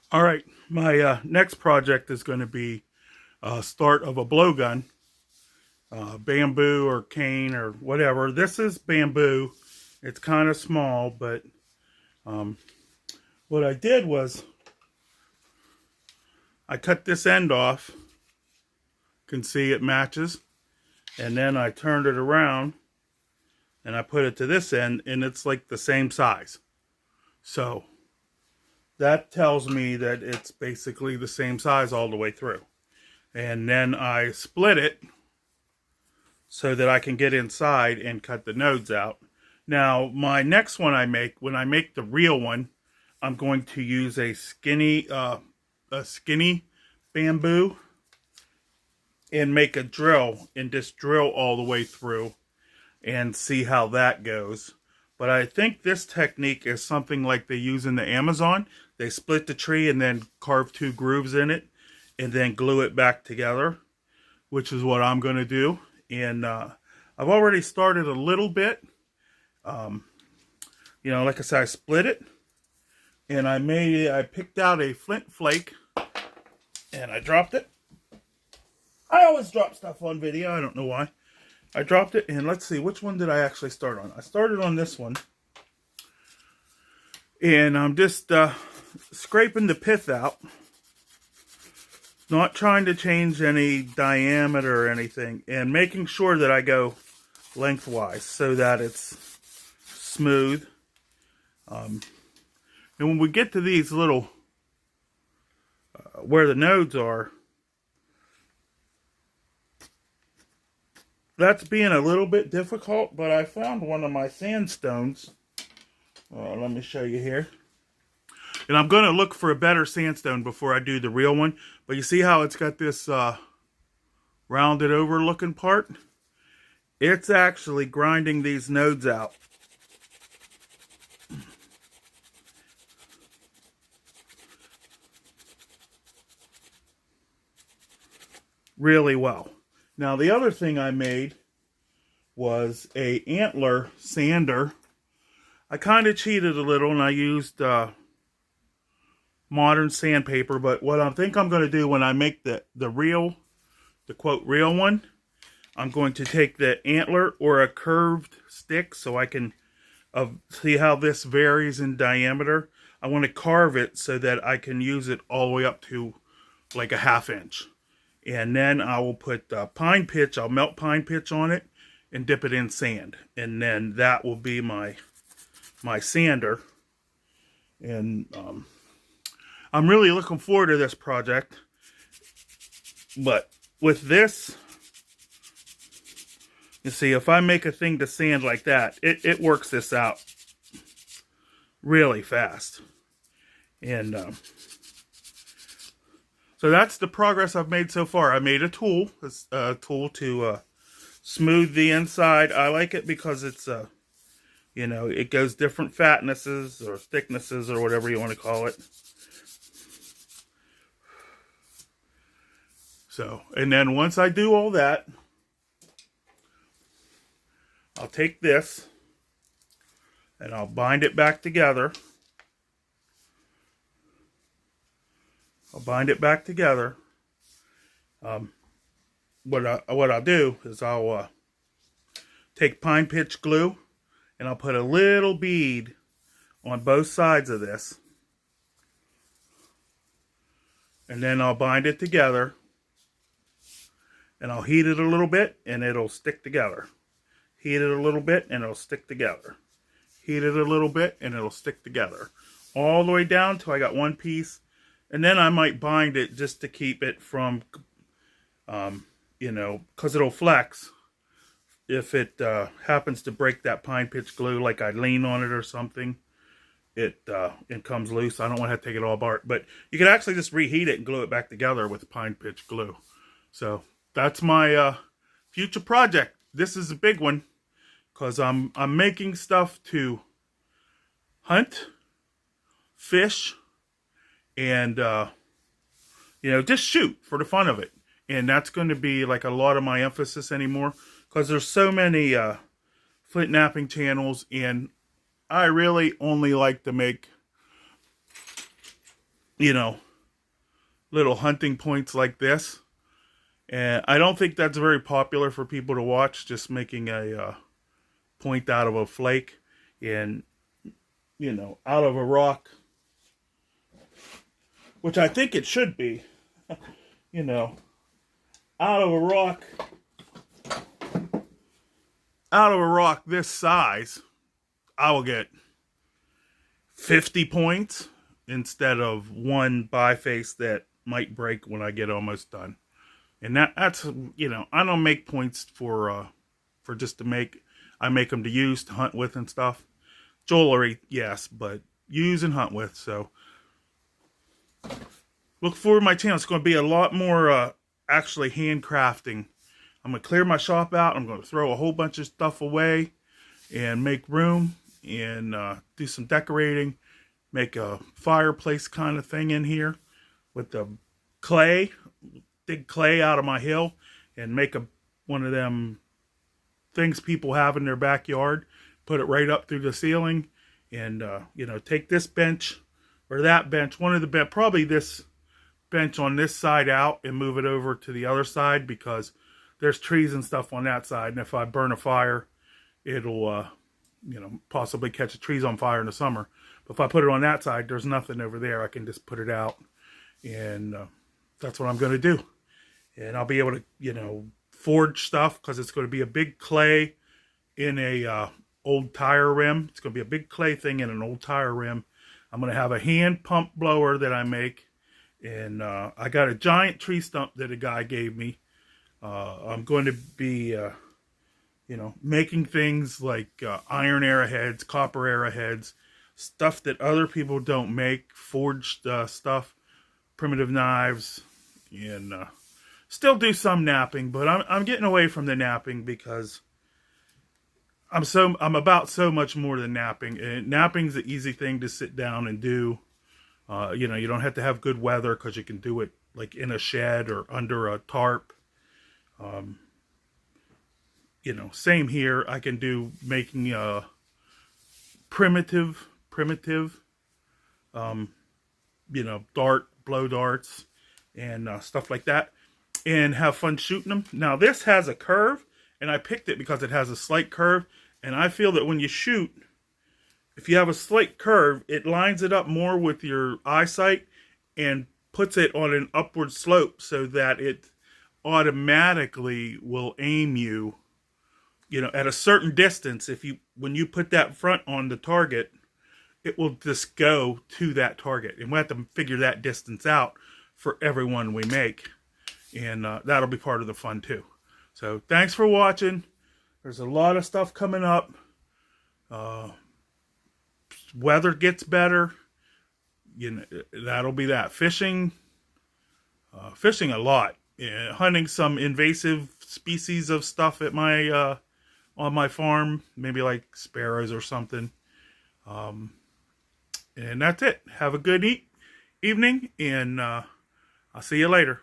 All right, my next project is going to be start of a blowgun, bamboo or cane or whatever. This is bamboo. It's kind of small, but um, what I did was I cut this end off. You can see it matches, and then I turned it around and I put it to this end, and it's like the same size. So that tells me that it's basically the same size all the way through. And then I split it so that I can get inside and cut the nodes out. Now, my next one when I make the real one, I'm going to use a skinny bamboo and make a drill and just drill all the way through and see how that goes. But I think this technique is something like they use in the Amazon. They split the tree and then carve two grooves in it and then glue it back together, which is what I'm going to do. And I've already started a little bit. Like I said, I split it and I picked out a flint flake and I dropped it. I always drop stuff on video. I don't know why. I dropped it, and let's see, which one did I actually start on? I started on this one. And I'm just scraping the pith out. Not trying to change any diameter or anything. And making sure that I go lengthwise so that it's smooth. And when we get to these little, where the nodes are, that's being a little bit difficult, but I found one of my sandstones. Let me show you here. And I'm going to look for a better sandstone before I do the real one. But you see how it's got this rounded over looking part? It's actually grinding these nodes out. Really well. Now, the other thing I made was a antler sander. I kind of cheated a little and I used modern sandpaper, but what I think I'm going to do when I make the quote real one, I'm going to take the antler or a curved stick so I can see how this varies in diameter. I want to carve it so that I can use it all the way up to like a 1/2 inch. And then I will put pine pitch. I'll melt pine pitch on it and dip it in sand. And then that will be my sander. And I'm really looking forward to this project. But with this, you see, if I make a thing to sand like that, it works this out really fast. And so that's the progress I've made so far. I made a tool to smooth the inside. I like it because it's, it goes different fatnesses or thicknesses or whatever you want to call it. So, and then once I do all that, I'll take this and I'll bind it back together. What I'll do is I'll take pine pitch glue and I'll put a little bead on both sides of this. And then I'll bind it together. And I'll heat it a little bit and it'll stick together. Heat it a little bit and it'll stick together. Heat it a little bit and it'll stick together. All the way down till I got one piece. And then I might bind it just to keep it from, because it'll flex. If it happens to break that pine pitch glue, like I lean on it or something, it comes loose. I don't want to have to take it all apart. But you can actually just reheat it and glue it back together with pine pitch glue. So that's my future project. This is a big one because I'm making stuff to hunt, fish, and just shoot for the fun of it. And that's going to be like a lot of my emphasis anymore because there's so many flint knapping channels, and I really only like to make you know, little hunting points like this. And I don't think that's very popular for people to watch, just making a point out of a flake and, you know, out of a rock, which I think it should be, you know, out of a rock, this size, I will get 50 points instead of one biface that might break when I get almost done. And that's, you know, I don't make points for just to make. I make them to use, to hunt with and stuff. Jewelry, yes, but use and hunt with. So look forward to my channel. It's going to be a lot more actually handcrafting. I'm going to clear my shop out. I'm going to throw a whole bunch of stuff away and make room and do some decorating. Make a fireplace kind of thing in here with the clay. Dig clay out of my hill and make one of them things people have in their backyard, put it right up through the ceiling, and you know, take this bench or that bench, one of the probably this bench on this side out, and move it over to the other side because there's trees and stuff on that side, and if I burn a fire, it'll you know, possibly catch the trees on fire in the summer. But if I put it on that side, there's nothing over there. I can just put it out, and that's what I'm going to do. And I'll be able to, you know, forge stuff because it's going to be a big clay in a old tire rim. It's going to be a big clay thing in an old tire rim. I'm going to have a hand pump blower that I make. And I got a giant tree stump that a guy gave me. I'm going to be, you know, making things like iron arrowheads, copper arrowheads, stuff that other people don't make, forged stuff, primitive knives, and still do some napping, but I'm getting away from the napping because I'm about so much more than napping. And napping's the easy thing to sit down and do. You know, you don't have to have good weather because you can do it like in a shed or under a tarp. You know, same here. I can do making primitive, you know, blow darts and stuff like that, and have fun shooting them. Now this has a curve, and I picked it because it has a slight curve, and I feel that when you shoot, if you have a slight curve, it lines it up more with your eyesight and puts it on an upward slope so that it automatically will aim you, you know, at a certain distance. When you put that front on the target, it will just go to that target, and we'll have to figure that distance out for every one we make, and that'll be part of the fun too. So thanks for watching. There's a lot of stuff coming up. Weather gets better, you know, that'll be that. Fishing a lot, hunting some invasive species of stuff at my on my farm, maybe like sparrows or something. And that's it. Have a good evening, and I'll see you later.